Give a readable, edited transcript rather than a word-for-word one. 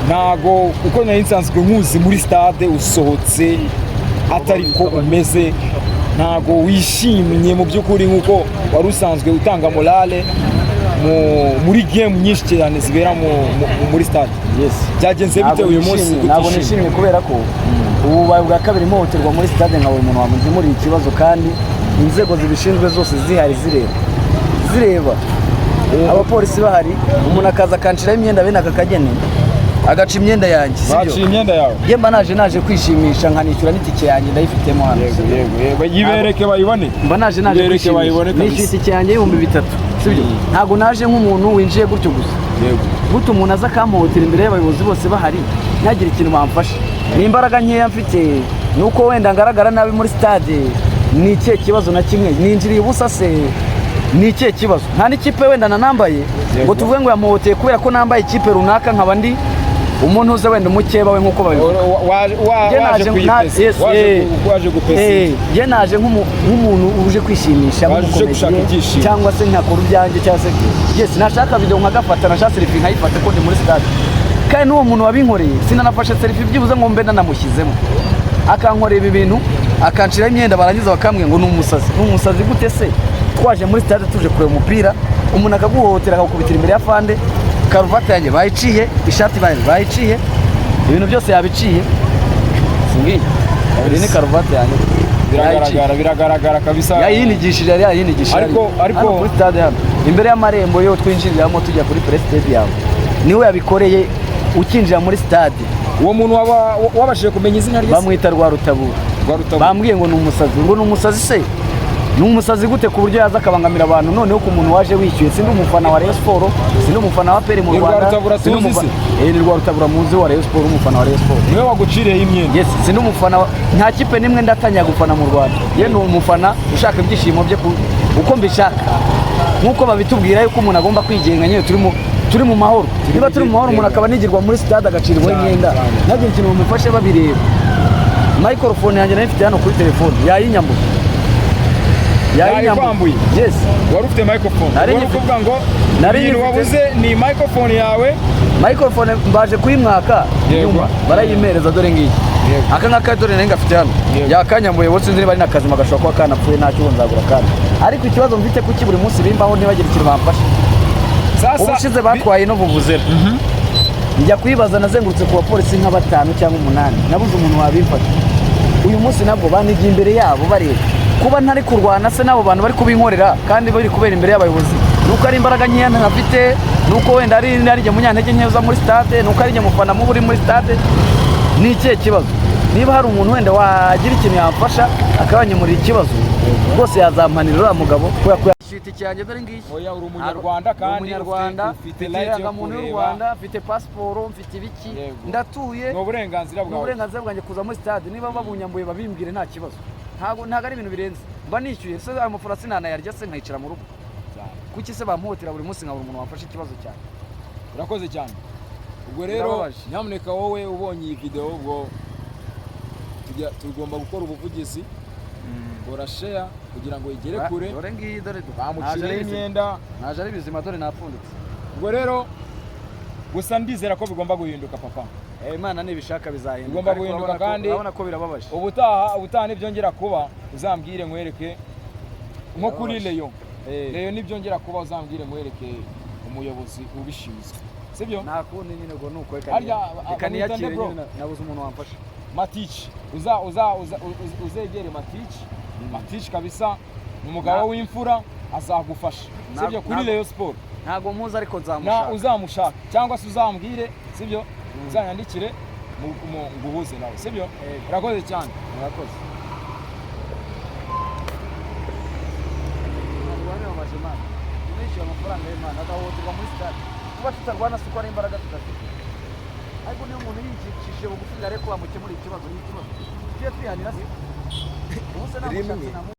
nago uko nari nsanzwe nkuzi muri stade usohotse atari ko umeze nago wishimye mu by'ukuri nkuko wari usanzwe utanga morale muri game nyinshi cyane zibera muri stade. Yes, byagenze bite uyu munsi? Ntabwo nishimye kubera ko ubu bwa kabiri mohoterwa muri stade nka buri muntu wamuzi muri ikibazo, kandi inzego zibishinzwe zose zihari zireba abapolisi bahari, umuntu akaza akanshiraho imyenda bene aka kageni agaca imyenda yanjye, baciye imyenda yawe. Yemba naje kwishimisha nkanishyura n'itike yanjye ndayifitemo hano. Yego yibereke bayibone. Mba naje kwishimisha nishyura itike yanjye 3000, sibyo? Ntago naje nk'umuntu winjiye gutyo gusa. Yego guta umuntu aza kamuhotera imbere y'abayobozi bose bahari ntagira ikintu bamfasha. Ni imbaraga nkeya mfite, nuko wenda ngaragara nabi muri stade. Ni ikihe kibazo na kimwe? Ninjiriye ubusa se? Ni ikihe kibazo? Nta n'ikipe wenda nanambaye ngo tuvuge ngo yamuhoteye kubera ko nambaye ikipe runaka nkaba ndi umuntu uze wenda umukeba we nkuko babivuga. waje gupesa. Je naje nk'umuntu uje kwishimisha cyangwa se nkakora ibyanjye cyangwa se yes nashaka video nkagafata, nashaka selfie nkayifata ko ndi muri stade. Kandi n'uwo muntu wabinkoreye sinanafashe selfie byibuze ngo mbe nanamushyizemo, akankorera ibi bintu akanshira imyenda barangiza bakamwe ngo n'umusazi gute se? Twaje muri stade tuje kureba umupira, umuntu akaguhotera akakubitira imbere ya fande, karuvati yanjye bayiciye, ishati bayiciye, ibintu byose yabiciye. Singiye ni karuvati yanjye biragaragara kabisa. Yayinigishije ariko muri stade hano imbere y'amarembo yo twinjiriramo tujya kuri president yawe niwe yabikoreye. Ukinjira muri stade uwo muntu wabashije kumenya izina rye bamwita Rwarutabura. Bambwiye ngo ni umusazi se? Ni umusazi gute ku buryo yaza akabangamira abantu? Noneho ku muntu waje wishyuye, sindi umufana wa Rayon Sport, sindi umufana wa PL mu Rwanda. Ni Rwarutabura muzi wa Rayon Sport, umufana wa Rayon Sport. Niwe waguciriye imyenda? Yes, sindi umufana nta kipe nimwe ndatanya gufana mu Rwanda. Ye ni umufana ushaka ibyishimo bye uko mbishaka, nkuko babitubwira yuko umuntu agomba kwigenga. Nyewe turi mu mahoro. Niba turi mu mahoro umuntu akaba nigirwa muri stade agacirwa imyenda, nabyo ikintu bamufashe babireba. Microphone yanjye nayifite hano kuri telefone yayinyambuye. Yes, wari ufite microphone. Wari kuvuga ngo ibintu wabuze ni microphone yawe. Microphone mbaje kuyimwaka nyuma barayimereza, dore ngiyi aka ngaka dore nari ngafite hano yakanyambuye. Bose nzi bari nakazi magashwa kwa kanapfuye ntacyo nzagura kandi. Ariko ikibazo mfite kuki buri munsi bimbaho nibagira ikintu bamfasha. Sasa ubushize batwaye no buvuzera njya kwibaza, nazengurutse ku bapolisi nka 5 cyangwa 8 nabuze umuntu wabimfata. Uyu munsi nabwo banigiye imbere yabo bareba kuba ntari kurwana se n'abo bantu bari kubinkorera kandi bari kubera imbere y'abayobozi. Nuko ari imbaraga nkeya ntafite, nuko wenda ari njye munyantege nkeza muri stade, nuko ari njye mufana mu buri muri stade. Ni ikihe kibazo? Niba hari umuntu wenda wagira ikintu yamfasha akabanyemurira ikibazo rwose yazampanira uriya mugabo kubera shiti cyanjye dore ngiyi. Oya uri umunyarwanda kandi ufite irangamuntu y'u Rwanda, mfite pasiporo, mfite ibiki, ndatuye. Ni uburenganzira bwawe. Uburenganzira bwanjye kuza muri stade. Niba babunyambuye babimbwire nta kibazo. Ntago ari ibintu birenze. Mba nishyuye se amafarasi nanayarya se nkayicara mu rugo. Kuki se bamuhotera buri munsi nkabura umuntu wafashe ikibazo cyane? Urakoze cyane. Ubwo rero nyamuneka wowe ubonye iyi video ubwo tugomba gukora ubuvugizi, gora share kugira ngo igere kure. Dore ngiyi dore bamucire imyenda naje ari bizima, dore napfunditse. Ubwo rero gusa ndizera ko bigomba guhinduka papa. Imana nibishaka bizahinduka. Bigomba guhinduka kandi urabona ko birababaje. Ubutaha nibyongera kuba uzambwire nkwereke nko kuri Leon. Leon nibyongera kuba uzambwire nkwereke umuyobozi ubishinzwe. Sibyo? Nta kundi nyine ngo nuko reka niyakire nyine nabuze umuntu wamfasha. Matici uzegere Matici kabisa umugabo w'imfura azagufasha. Sibyo? Kuri Rayon Sport ntago muzi ariko nzamushaka. Uzamushaka cyangwa se uzambwire, sibyo? Uzanyandikire nguhuze nawe, sibyo? Urakoze cyane. Urakoze. Amafaranga y'Imana agahoterwa muri stade. Kuba tutarwana si uko ari imbaraga tudafite, ariko niyo umuntu yicishije bugufi ariko bamukemura ikibazo n'ikibazo tugiye twihanira se ubuse namushatse